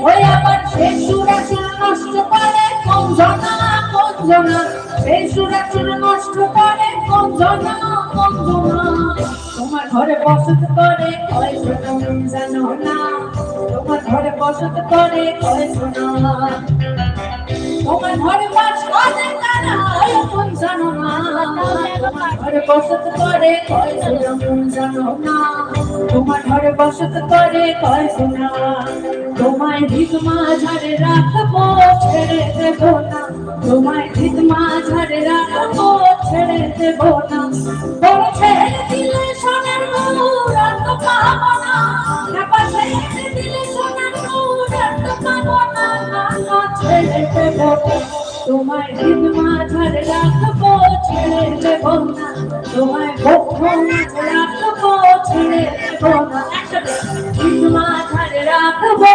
ওই আবার সেই সুরাসুর নষ্ট করে কোন জনা কোন জনা, সেই সুরাসুর নষ্ট করে কোন জনা কোন জনা। তোমার ঘরে বসত করে কয় শোনা জানো না, তোমার ঘরে বসত করে কয় শোনা, তোমার ঘরে বাস করে কারা কোন জানো না, তোমার ঘরে বসত করে কয় শোনা জানো না, তোমার ঘরে বসত করে কয় শোনা। তোমায় ঠিক মাঝারে রাখবো ছেড়ে দেবো না, তোমায় ঠিক মাঝারে রাখবো ছেড়ে দেবো না। বড় ছেড়ে দিলে সোনার নূর আর তো পাবো না, ছেড়ে দিলে সোনার নূর আর তো পাবো না, ছেড়ে দেবো না। তোমায় ঠিক মাঝারে রাখবো ছেড়ে দেবো না, তোমায় বক্ষ মাঝে রাখবো ছেড়ে দেবো না। ঠিক মাঝারে রাখবো